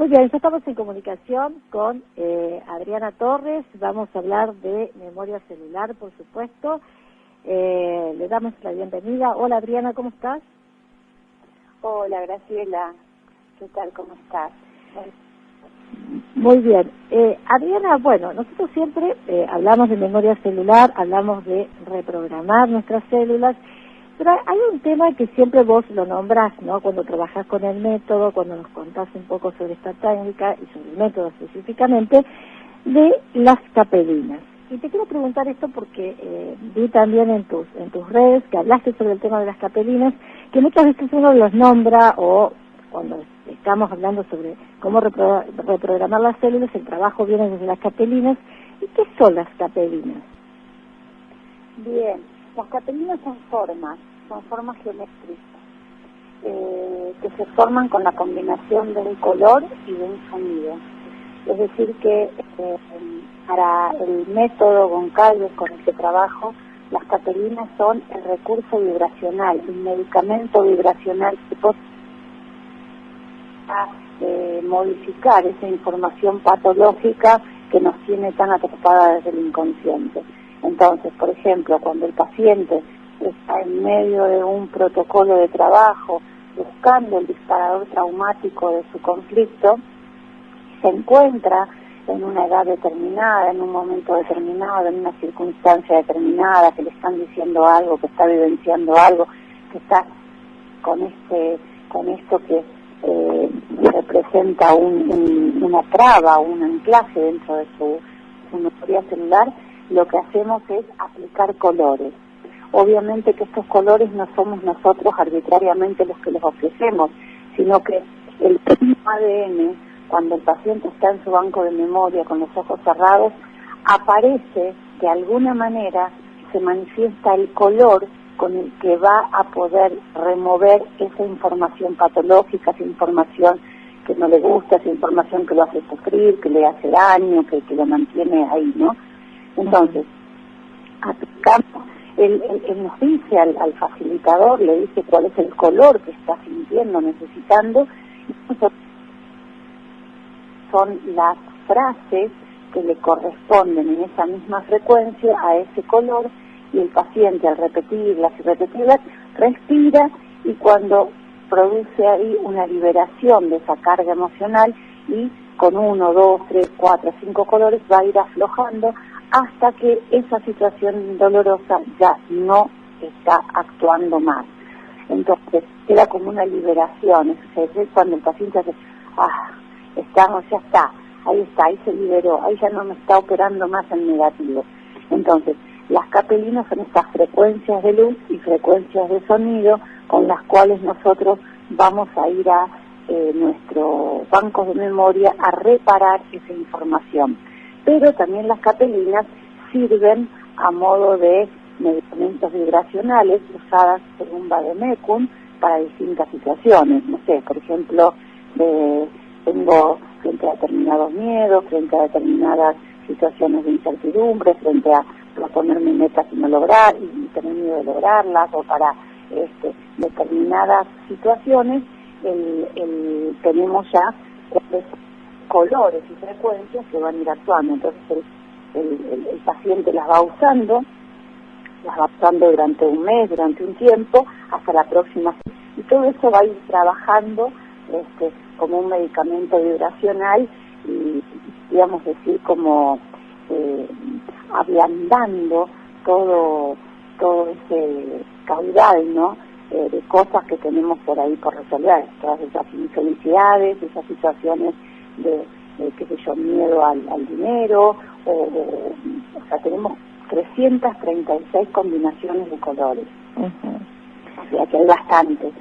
Muy bien, ya estamos en comunicación con Adriana Torres. Vamos a hablar de memoria celular, por supuesto. Le damos la bienvenida. Hola, Adriana, ¿cómo estás? Hola, Graciela. ¿Qué tal? ¿Cómo estás? Muy bien. Adriana, bueno, nosotros siempre hablamos de memoria celular, hablamos de reprogramar nuestras células, pero hay un tema que siempre vos lo nombrás, ¿no? Cuando trabajás con el método, cuando nos contás un poco sobre esta técnica y sobre el método específicamente, de las capelinas. Y te quiero preguntar esto porque vi también en tus redes que hablaste sobre el tema de las capelinas, que muchas veces uno los nombra o cuando estamos hablando sobre cómo reprogramar las células, el trabajo viene desde las capelinas. ¿Y qué son las capelinas? Bien, las capelinas son formas geométricas que se forman con la combinación de un color y de un sonido. Es decir que para el método Goncalves con el que trabajo, las capelinas son el recurso vibracional, el medicamento vibracional que puede modificar esa información patológica que nos tiene tan atrapada desde el inconsciente. Entonces, por ejemplo, cuando el paciente está en medio de un protocolo de trabajo, buscando el disparador traumático de su conflicto, se encuentra en una edad determinada, en un momento determinado, en una circunstancia determinada, que le están diciendo algo, que está vivenciando algo, que está con esto que representa una traba, un anclaje dentro de su memoria celular, lo que hacemos es aplicar colores. Obviamente que estos colores no somos nosotros arbitrariamente los que los ofrecemos, sino que el mismo ADN, cuando el paciente está en su banco de memoria con los ojos cerrados, aparece de alguna manera, se manifiesta el color con el que va a poder remover esa información patológica, esa información que no le gusta, esa información que lo hace sufrir, que le hace daño, que lo mantiene ahí, ¿no? Entonces, aplicamos, él nos dice al facilitador, le dice cuál es el color que está sintiendo, necesitando, y son las frases que le corresponden en esa misma frecuencia a ese color, y el paciente al repetirlas y repetirlas respira, y cuando produce ahí una liberación de esa carga emocional, y con 1, 2, 3, 4, 5 colores va a ir aflojando hasta que esa situación dolorosa ya no está actuando más. Entonces queda como una liberación, es cuando el paciente hace, ya está, ahí se liberó, ahí ya no me está operando más en negativo. Entonces, las capelinas son estas frecuencias de luz y frecuencias de sonido con las cuales nosotros vamos a ir a nuestros bancos de memoria a reparar esa información. Pero también las capelinas sirven a modo de medicamentos vibracionales usadas según Vademecum para distintas situaciones. No sé, por ejemplo, tengo frente a determinados miedos, frente a determinadas situaciones de incertidumbre, frente a proponerme metas y no lograr, y tener miedo de lograrlas, o para determinadas situaciones, tenemos ya colores y frecuencias que van a ir actuando. Entonces el paciente las va usando durante un mes, durante un tiempo, hasta la próxima, y todo eso va a ir trabajando como un medicamento vibracional y, digamos decir, como ablandando todo ese caudal, ¿no? De cosas que tenemos por ahí por resolver, todas esas infelicidades, esas situaciones de qué sé yo, miedo al dinero, o sea, tenemos 336 combinaciones de colores. O sea que hay bastantes.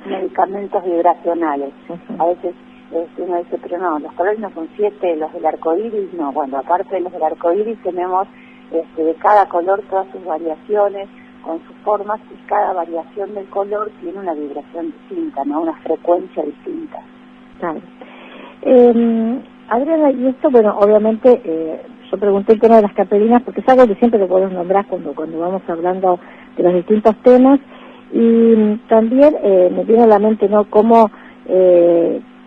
Medicamentos vibracionales. A veces uno dice, pero no, los colores no son 7, los del arcoíris no. Bueno, aparte de los del arcoíris tenemos de cada color todas sus variaciones con sus formas, y cada variación del color tiene una vibración distinta, ¿no? Una frecuencia distinta. Claro. Adriana, y esto, bueno, obviamente yo pregunté el tema de las capelinas porque es algo que siempre lo podemos nombrar cuando vamos hablando de los distintos temas, y también me viene a la mente, ¿no?, cómo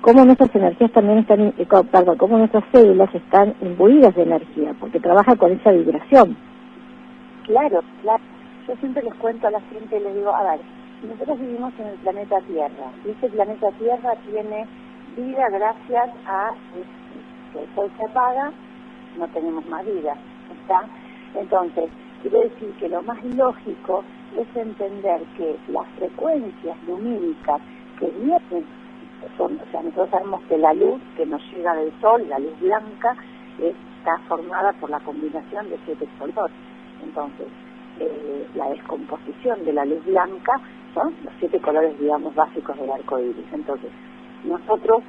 cómo nuestras energías también están, cómo nuestras células están imbuidas de energía, porque trabaja con esa vibración. Claro, claro. Yo siempre les cuento a la gente, les digo, a ver, nosotros vivimos en el planeta Tierra, y este planeta Tierra tiene vida gracias a que el sol se apaga, no tenemos más vida, ¿está? Entonces, quiere decir que lo más lógico es entender que las frecuencias lumínicas que vienen, nosotros sabemos que la luz que nos llega del sol, la luz blanca, está formada por la combinación de 7 colores. Entonces, la descomposición de la luz blanca son los 7 colores, digamos, básicos del arco iris. Entonces, nosotros,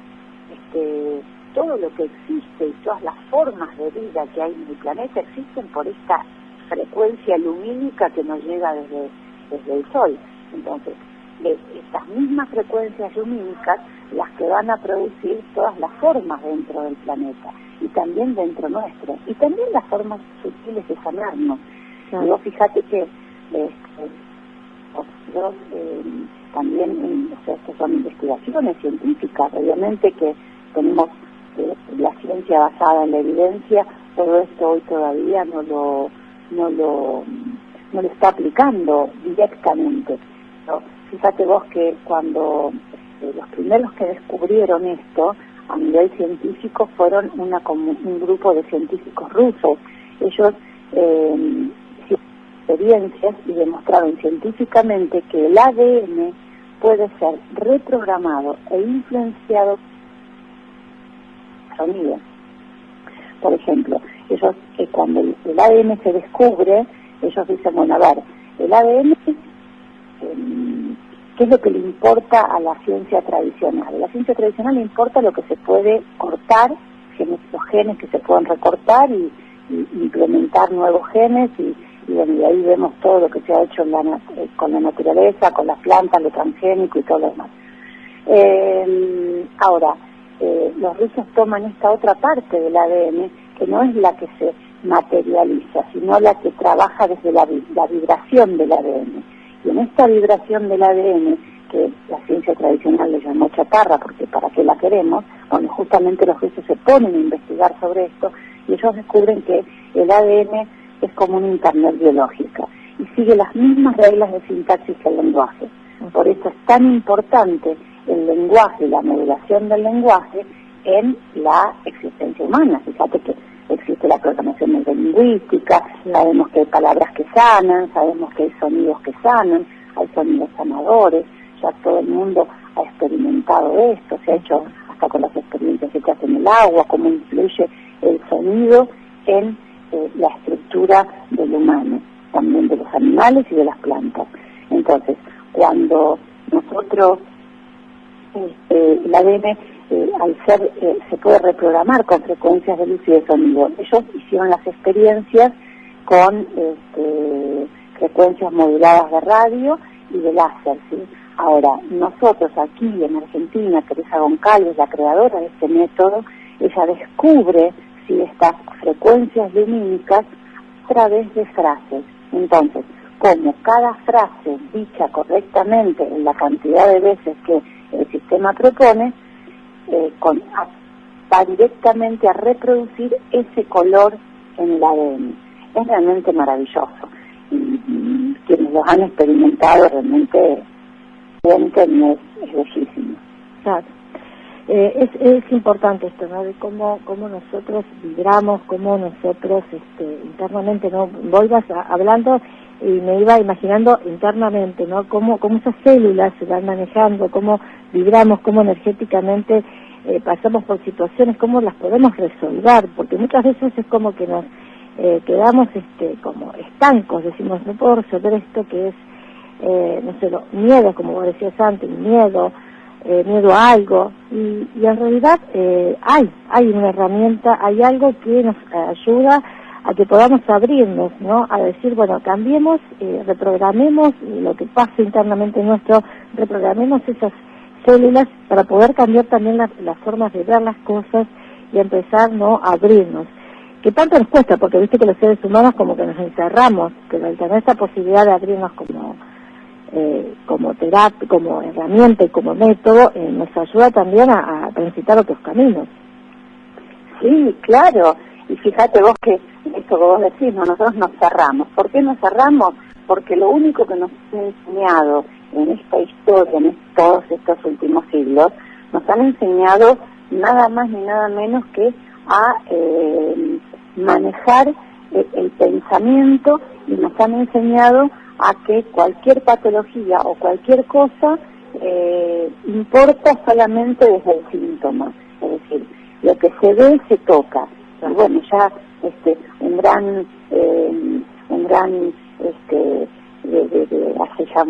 todo lo que existe y todas las formas de vida que hay en el planeta existen por esta frecuencia lumínica que nos llega desde el sol. Entonces, estas mismas frecuencias lumínicas las que van a producir todas las formas dentro del planeta y también dentro nuestro, y también las formas sutiles de sanarnos. Claro. Y vos fíjate que nosotros también, estas son investigaciones científicas, obviamente que tenemos la ciencia basada en la evidencia, todo esto hoy todavía no lo está aplicando directamente. ¿No? Fíjate vos que cuando los primeros que descubrieron esto a nivel científico fueron un grupo de científicos rusos. Ellos experiencias y demostraron científicamente que el ADN puede ser reprogramado e influenciado por sonido. Por ejemplo, ellos cuando el ADN se descubre, ellos dicen, bueno, a ver, el ADN, ¿qué es lo que le importa a la ciencia tradicional? A la ciencia tradicional le importa lo que se puede cortar, los genes que se pueden recortar y implementar nuevos genes y bueno, y ahí vemos todo lo que se ha hecho con la naturaleza, con las plantas, lo transgénico y todo lo demás. Ahora, los rusos toman esta otra parte del ADN, que no es la que se materializa, sino la que trabaja desde la vibración del ADN. Y en esta vibración del ADN, que la ciencia tradicional le llamó chatarra, porque ¿para qué la queremos? Bueno, justamente los rusos se ponen a investigar sobre esto, y ellos descubren que el ADN es como una internet biológica y sigue las mismas reglas de sintaxis que el lenguaje. Por eso es tan importante el lenguaje, la modulación del lenguaje en la existencia humana. Fíjate que existe la programación neurolingüística, sabemos que hay palabras que sanan, sabemos que hay sonidos que sanan, hay sonidos sanadores, ya todo el mundo ha experimentado esto, se ha hecho hasta con las experiencias que se hacen en el agua, cómo influye el sonido en la estructura del humano, también de los animales y de las plantas. Entonces, cuando nosotros, el ADN, al ser, se puede reprogramar con frecuencias de luz y de sonido. Ellos hicieron las experiencias con frecuencias moduladas de radio y de láser, ¿sí? Ahora, nosotros aquí en Argentina, Teresa Goncalves, la creadora de este método, ella descubre estas frecuencias lumínicas a través de frases. Entonces, como cada frase dicha correctamente en la cantidad de veces que el sistema propone, va directamente a reproducir ese color en el ADN. Es realmente maravilloso. Y quienes lo han experimentado realmente sienten, es bellísimo. Claro. Es importante esto, ¿no? De cómo nosotros vibramos, cómo nosotros internamente, ¿no? Vos ibas hablando y me iba imaginando internamente, ¿no? Cómo esas células se van manejando, cómo vibramos, cómo energéticamente pasamos por situaciones, cómo las podemos resolver, porque muchas veces es como que nos quedamos como estancos, decimos, no puedo resolver esto que es, no sé, miedo, como vos decías antes, miedo a algo, y en realidad hay una herramienta, hay algo que nos ayuda a que podamos abrirnos, ¿no? A decir, bueno, cambiemos, reprogramemos lo que pasa internamente nuestro, reprogramemos esas células para poder cambiar también las formas de ver las cosas y empezar, ¿no?, a abrirnos. Que tanto nos cuesta, porque viste que los seres humanos como que nos encerramos, pero al tener esta posibilidad de abrirnos como terapia, como herramienta y como método, nos ayuda también a transitar otros caminos. Sí, claro. Y fíjate vos que esto que vos decís, ¿no? Nosotros nos cerramos. ¿Por qué nos cerramos? Porque lo único que nos han enseñado en esta historia, en todos estos últimos siglos, nos han enseñado nada más ni nada menos que a manejar el pensamiento, y nos han enseñado a que cualquier patología o cualquier cosa importa solamente desde el síntoma. Es decir, lo que se ve se toca. Y bueno, ya un gran hace ya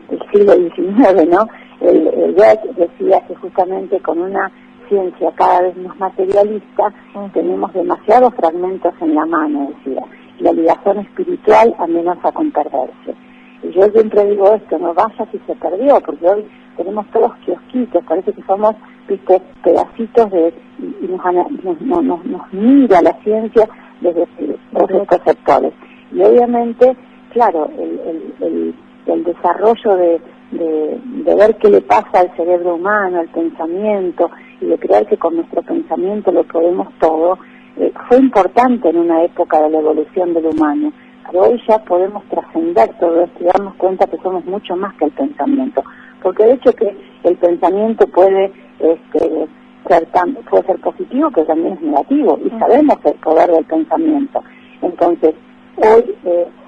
el siglo XIX, ¿no? El Goethe decía que justamente con una ciencia cada vez más materialista tenemos demasiados fragmentos en la mano, decía, y la ligación espiritual amenaza con perderse. Y yo siempre digo esto, no vaya si se perdió, porque hoy tenemos todos kiosquitos, parece que somos, viste, pedacitos de, y nos mira la ciencia desde todos estos sectores. Y obviamente, claro, el desarrollo de ver qué le pasa al cerebro humano, al pensamiento, y de creer que con nuestro pensamiento lo podemos todo, fue importante en una época de la evolución del humano. Pero hoy ya podemos trascender todo esto y darnos cuenta que somos mucho más que el pensamiento. Porque de hecho que el pensamiento puede ser positivo, pero también es negativo, y sabemos el poder del pensamiento. Entonces, hoy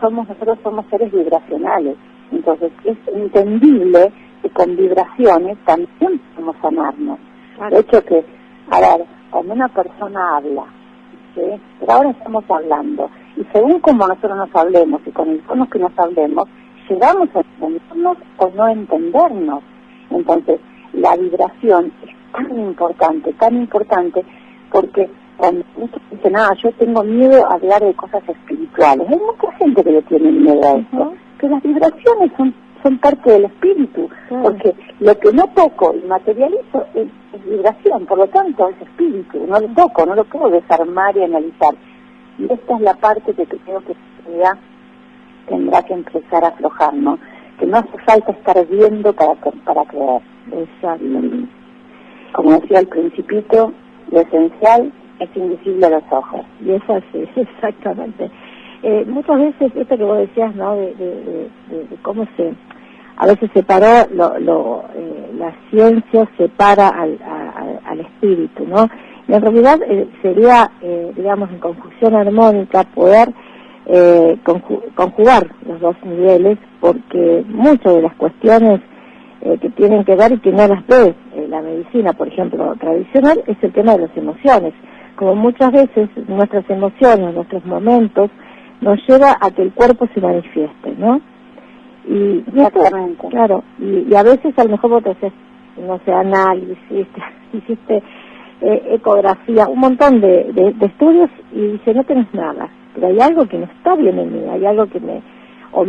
nosotros somos seres vibracionales, entonces es entendible que con vibraciones también podemos sanarnos. De hecho que, a ver, cuando una persona habla, ¿sí? Pero ahora estamos hablando, y según como nosotros nos hablemos y con el tono que nos hablemos, llegamos a entendernos o no entendernos. Entonces, la vibración es tan importante, porque cuando muchos dicen, yo tengo miedo a hablar de cosas espirituales, hay mucha gente que le tiene miedo a esto, que las vibraciones son parte del espíritu, porque lo que no toco y materializo es vibración, por lo tanto es espíritu, no lo toco, no lo puedo desarmar y analizar. Y esta es la parte que creo que ya tendrá que empezar a aflojar, ¿no? Que no hace falta estar viendo para creer. Exacto. Como decía al principito, lo esencial es invisible a los ojos. Y es así, exactamente. Muchas veces, esto que vos decías, ¿no? De cómo a veces separó, la ciencia separa al espíritu, ¿no? Y en realidad sería, digamos, en conjunción armónica poder conjugar los dos niveles, porque muchas de las cuestiones que tienen que ver y que no las ve la medicina, por ejemplo, tradicional, es el tema de las emociones. Como muchas veces nuestras emociones, nuestros momentos, nos lleva a que el cuerpo se manifieste, ¿no? Y esto, claro, y a veces a lo mejor vos te haces, no sé, análisis, hiciste ecografía, un montón de estudios, y dice, no tenés nada, pero hay algo que no está bien en mí, hay algo que me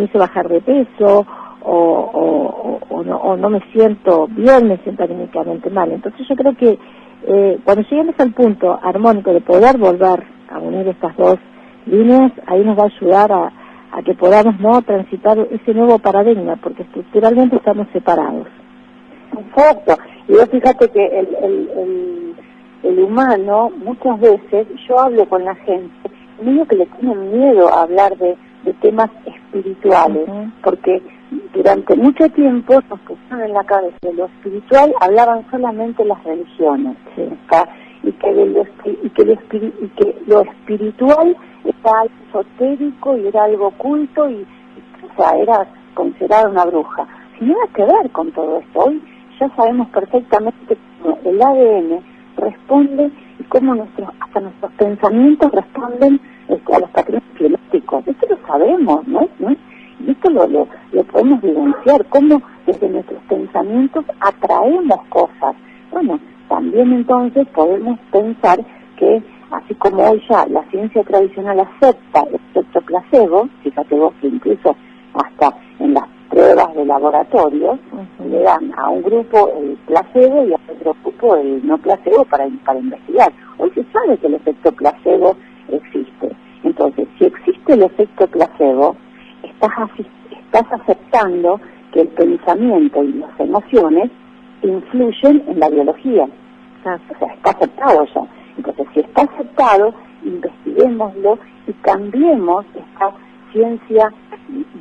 hizo bajar de peso, o no me siento bien, me siento anímicamente mal. Entonces yo creo que cuando lleguemos al punto armónico de poder volver a unir estas dos líneas, ahí nos va a ayudar a que podamos transitar ese nuevo paradigma, porque estructuralmente estamos separados. Exacto. Y vos fíjate que el humano, muchas veces, yo hablo con la gente, medio que le tienen miedo a hablar de temas espirituales, porque durante mucho tiempo nos pusieron en la cabeza de lo espiritual, hablaban solamente las religiones, y que lo espiritual era algo esotérico y era algo oculto y era considerada una bruja. Sin nada que ver con todo esto. Hoy ya sabemos perfectamente cómo el ADN responde y cómo hasta nuestros pensamientos responden a los patrones biológicos. Esto lo sabemos, ¿no? Y esto lo podemos vivenciar, cómo desde nuestros pensamientos atraemos cosas. Bueno, también entonces podemos pensar que, así como hoy ya la ciencia tradicional acepta el efecto placebo, fíjate vos que incluso hasta en las pruebas de laboratorio le dan a un grupo el placebo y a otro grupo el no placebo para investigar. Hoy se sabe que el efecto placebo existe. Entonces, si existe el efecto placebo, estás aceptando que el pensamiento y las emociones influyen en la biología. Exacto. O sea, está aceptado ya. Entonces, si está aceptado, investiguémoslo y cambiemos esta ciencia.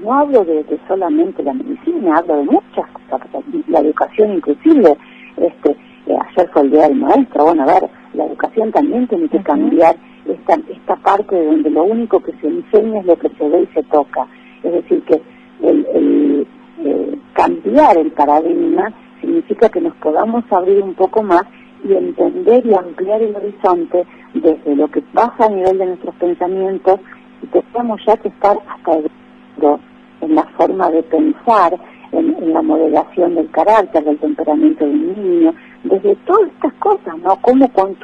No hablo de solamente la medicina, hablo de muchas cosas, la educación inclusive. Ayer fue el día del maestro. Bueno, a ver, la educación también tiene que cambiar esta parte de donde lo único que se enseña es lo que se ve y se toca. Es decir, que cambiar el paradigma significa que nos podamos abrir un poco más y entender y ampliar el horizonte desde lo que pasa a nivel de nuestros pensamientos, y tenemos ya que estar hasta en la forma de pensar, en la modelación del carácter, del temperamento de un niño, desde todas estas cosas, ¿no? Cómo con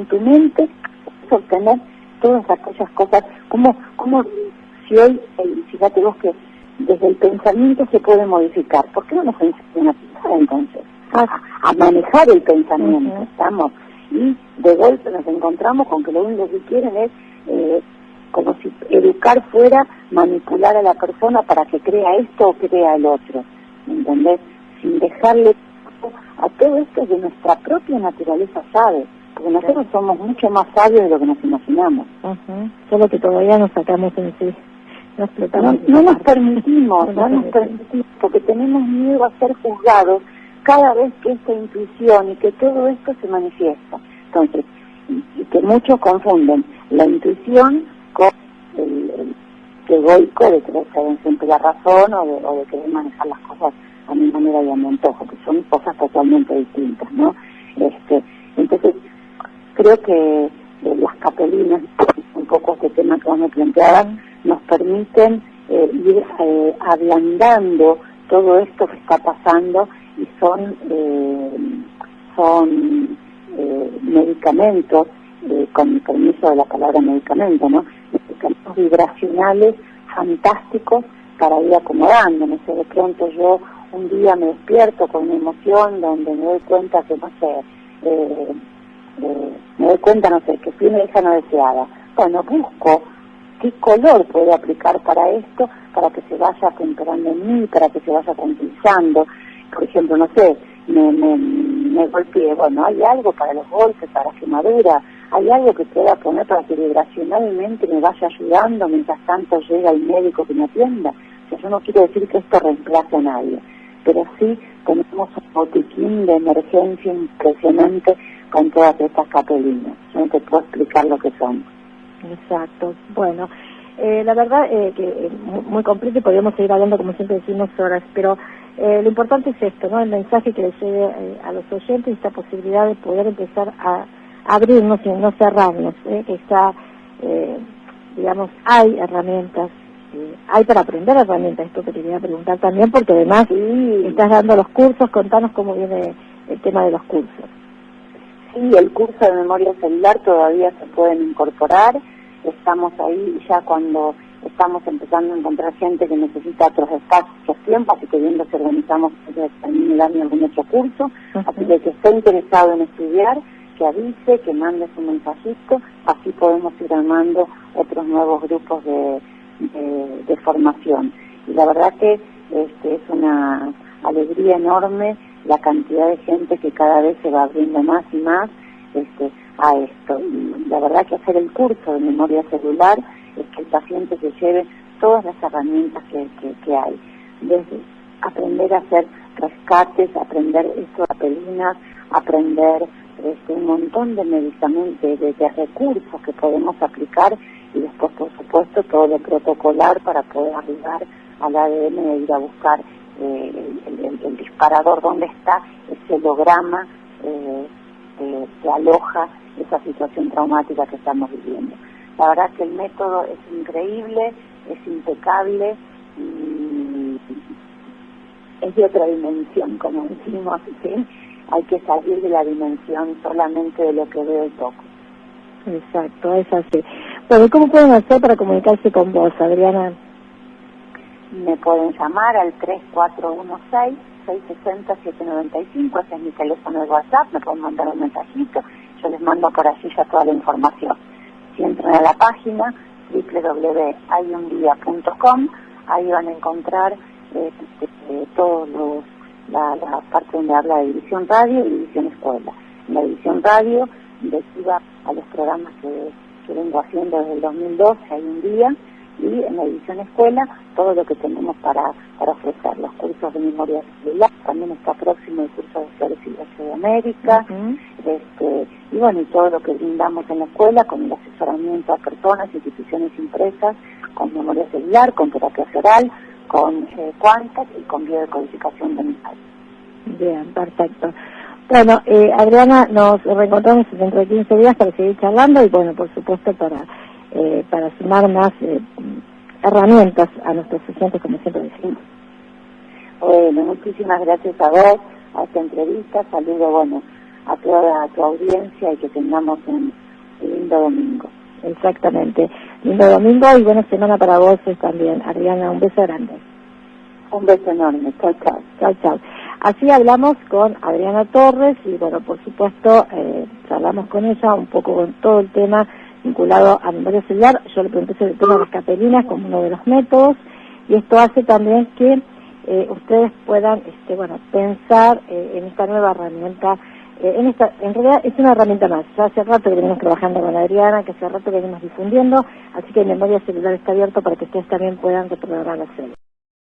tu mente puedes obtener todas aquellas cosas, como si hoy, fíjate vos que desde el pensamiento se puede modificar. ¿Por qué no nos enseñan a pensar entonces? A manejar el pensamiento, ¿estamos? Y de golpe nos encontramos con que lo único que quieren es, como si educar fuera manipular a la persona para que crea esto o crea el otro, ¿entendés? Sin dejarle a todo esto de nuestra propia naturaleza sabe, porque nosotros somos mucho más sabios de lo que nos imaginamos. Solo que todavía nos sacamos en sí. No nos permitimos, porque tenemos miedo a ser juzgados cada vez que esta intuición y que todo esto se manifiesta. Entonces, y que muchos confunden la intuición con el egoico de querer saber siempre la razón o de querer manejar las cosas a mi manera y a mi antojo, que son cosas totalmente distintas, ¿no? Entonces, creo que las capelinas, un poco este tema que vos me planteabas, nos permiten ir ablandando todo esto que está pasando, y son medicamentos, con el permiso de la palabra medicamento, ¿no? Medicamentos vibracionales fantásticos para ir acomodando. No sé, de pronto yo un día me despierto con una emoción donde me doy cuenta que, no sé, que fui una hija no deseada. Bueno, busco qué color puedo aplicar para esto, para que se vaya temperando en mí, para que se vaya tranquilizando. Por ejemplo, no sé, me golpeé, bueno, hay algo para los golpes, para la quemadura, hay algo que pueda poner para que vibracionalmente me vaya ayudando mientras tanto llega el médico que me atienda. O sea, yo no quiero decir que esto reemplace a nadie, pero sí tenemos un botiquín de emergencia impresionante con todas estas capelinas. Yo no te puedo explicar lo que son. Exacto. Bueno, la verdad que muy completo, y podríamos seguir hablando, como siempre decimos, horas, pero lo importante es esto, ¿no? El mensaje que les llegue a los oyentes, esta posibilidad de poder empezar a abrirnos y no cerrarnos, que está, digamos, hay herramientas, hay para aprender herramientas, esto que te quería preguntar también, porque además estás dando los cursos. Contanos cómo viene el tema de los cursos. Sí, el curso de memoria celular todavía se pueden incorporar. Estamos ahí ya cuando estamos empezando a encontrar gente que necesita otros espacios, otros tiempos, así que viendo si organizamos también el año algún otro curso. Así que el que esté interesado en estudiar, que avise, que mande su mensajito, así podemos ir armando otros nuevos grupos de formación. Y la verdad que es una alegría enorme la cantidad de gente que cada vez se va abriendo más y más a esto. Y la verdad que hacer el curso de memoria celular es que el paciente se lleve todas las herramientas que hay. Desde aprender a hacer rescates, aprender esto de capelinas, aprender un montón de medicamentos, de recursos que podemos aplicar, y después, por supuesto, todo lo protocolar para poder ayudar al ADN de ir a buscar el disparador, donde está ese holograma que aloja esa situación traumática que estamos viviendo. La verdad que el método es increíble, es impecable, y es de otra dimensión, como decimos, ¿sí? Hay que salir de la dimensión solamente de lo que veo y toco. Exacto, es así. Bueno, ¿cómo pueden hacer para comunicarse con vos, Adriana? Me pueden llamar al 3416-660-795, ese es mi teléfono de WhatsApp, me pueden mandar un mensajito, yo les mando por allí ya toda la información. Si entran a la página www.hayundia.com, ahí van a encontrar todos la parte donde habla de División Radio y División Escuela. la división radio, investiga a los programas que vengo haciendo desde el 2012, hay un día, y en la división escuela, todo lo que tenemos para ofrecer, los cursos de memoria celular, también está próximo el curso de Flores y de América, y bueno, y todo lo que brindamos en la escuela, con el asesoramiento a personas, instituciones impresas, con memoria celular, con terapia oral, con cuantas y con biodecodificación dental. Bien, perfecto. Bueno, Adriana, nos reencontramos dentro de 15 días para seguir charlando y, bueno, por supuesto, para sumar más herramientas a nuestros estudiantes, como siempre decimos. Bueno, muchísimas gracias a vos, a esta entrevista. Saludo, bueno, a toda tu audiencia y que tengamos un lindo domingo. Exactamente. Lindo domingo y buena semana para vos también. Adriana, un beso grande. Un beso enorme. Chao, chao. Chao, chao. Así hablamos con Adriana Torres y, bueno, por supuesto, hablamos con ella un poco con todo el tema vinculado a memoria celular. Yo le pregunté sobre el tema de las capelinas como uno de los métodos, y esto hace también que ustedes puedan pensar en esta nueva herramienta. En realidad es una herramienta más. Ya hace rato que venimos trabajando con Adriana, que hace rato que venimos difundiendo, así que Memoria Celular está abierto para que ustedes también puedan reprogramar las células.